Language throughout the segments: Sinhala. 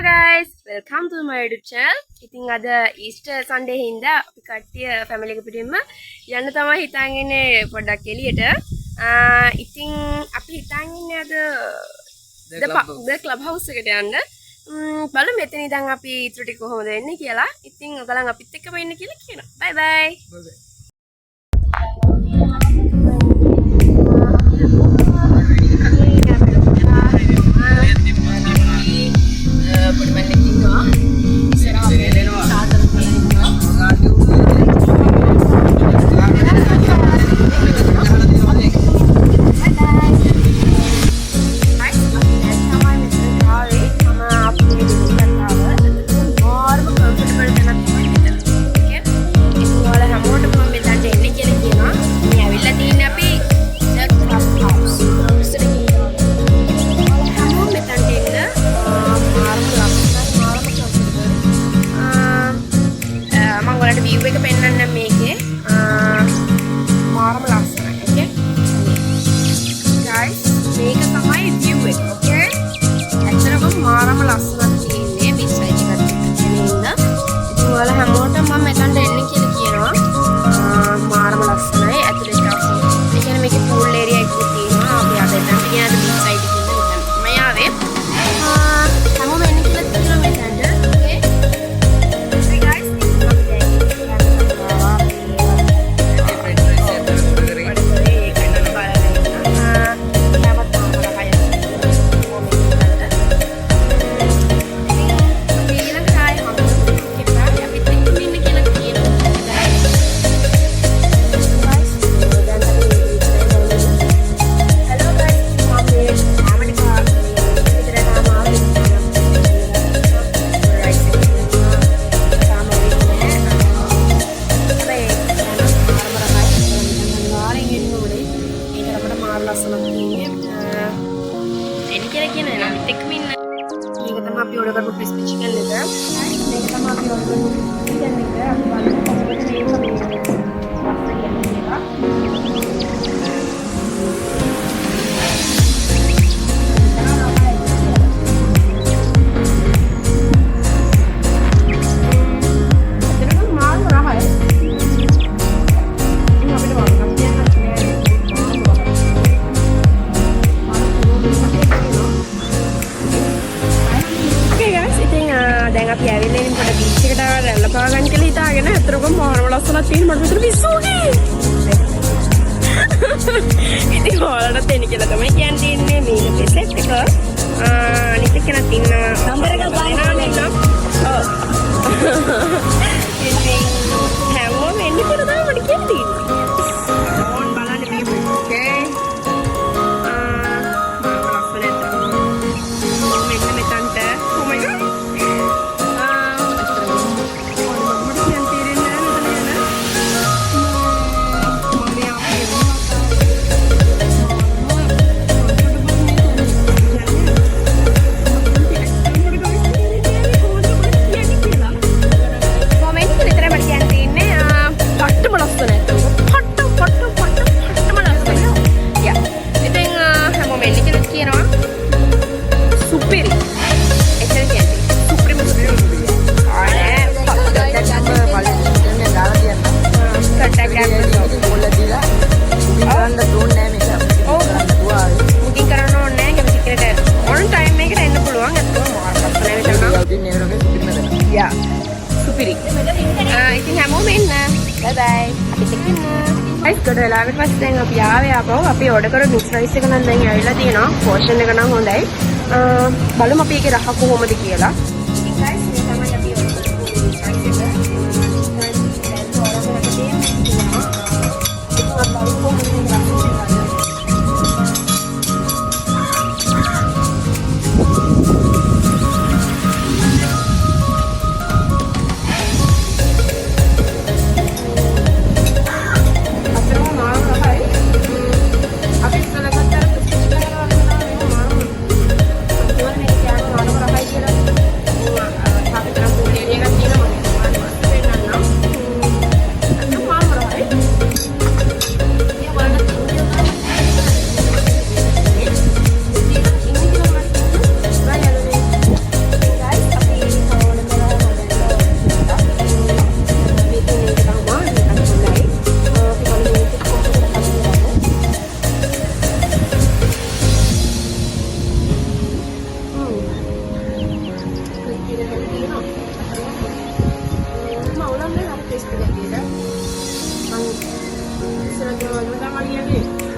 guys, welcome to my YouTube channel. ඉතින් අද Easter Sunday හින්දා අපි කට්ටිය family එක පිටින්ම යන්න තමයි හිතාගෙන ඉන්නේ පොඩ්ඩක් එළියට. ඉතින් අපි හිතාගෙන ඉන්නේ අද the club house එකට යන්න. බලමු මෙතන ඉඳන් අපි ඊටු ටික කොහොමද වෙන්නේ කියලා. ඉතින් ඔයගලන් අපිත් එක්කම ඉන්න කියලා කියනවා. Bye bye. view එක පෙන්නන්න මේකේ මාරම ලස්සනයි okay guys මේක තමයි view එක okay ඇත්තටම මාරම ලස්සනක් තියෙන්නේ මේ side එකට එන්න ඉතින් ඔයාලා හැමෝටම මම මෙතනට එන්න කියලා කියනවා මාරම ලස්සනයි ඇතුලේ ගාසෝ ඒ කියන්නේ මේකේ pool area එකක් තියෙනවා අපි අද එතනට ගියාද මේ side එකේ ඉන්න මම ආවේ හැමෝම එන්න කියලා තියෙනවා මෙතනට අපි order කරපු crispy chicken එක මේක තමයි අපි order කරපු chicken එක අපි බලමු කොහොමද මේක දැන් අපි ඇවිල්ලා ඉන්නේ පොඩ බීච් එකට ආවලා පාවා ගන්න කියලා හිතාගෙන අතරකම මාරම ලස්සනක් තියෙන මට විතර පිස්සුනේ ඉතින් ඔයාලට දෙන්න කියලා තමයි කියන්නේ මේක සෙට් එක අනිත් එක නත් ඉන්නවා නම්බර එක බලන්න ඔව් ඉතින් හැමෝම එන්න කියලා තමයි මට කියන්නේ ඕන් බලන්න මේ ඕකේ yeah supiri ඉතින් හැමෝම එන්න bye bye අපිත් එක්ක ඉන්න guys ගොඩ වෙලාවකට පස්සේ දැන් අපි ආවේ ආපහු අපි order කරපු mixed rice එක නම් දැන් ඇවිල්ලා තියෙනවා portion එක නම් හොඳයි බලමු අපි ඒකේ රහ කොහොමද කියලා ඉතින් guys මේ තමයි අපි order කරපු mixed rice එක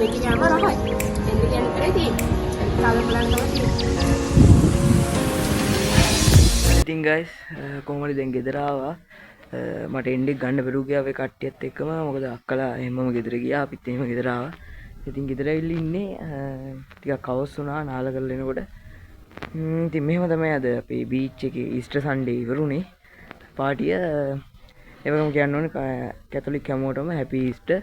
මේක යම රහයි. එන්න කියන්නේ කරේ තියෙන්නේ. කාලේ බලන්න තමයි තියෙන්නේ. ඉතින් guys කොහොමද දැන් ගෙදර ආවා. මට එන්ඩෙක් ගන්න බැරුව ගියා ඔය කට්ටියත් එක්කම. මොකද අක්කලා එහෙමම ගෙදර ගියා. අපිත් එහෙම ගෙදර ආවා. ඉතින් ගෙදර ඇවිල්ලා ඉන්නේ ටිකක් කවස් වුණා නාල කරලා එනකොට. ඉතින් මෙහෙම තමයි අද අපේ බීච් එකේ ඊස්ටර් සන්ඩේ ඉවරුනේ. පාටිය එවගම කියන්න ඕනේ කැතොලික් හැමෝටම හැපි ඊස්ටර්.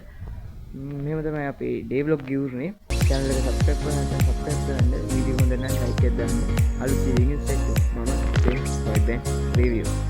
මෙහෙම තමයි අපේ ඩේ ව්ලොග් ගියුනේ. channel එක subscribe කරන්න subscribe කරන්න. වීඩියෝ හොඳ නම් like එකක් දාන්න. අලුත් වීඩියෝ එකක් මම bye bye review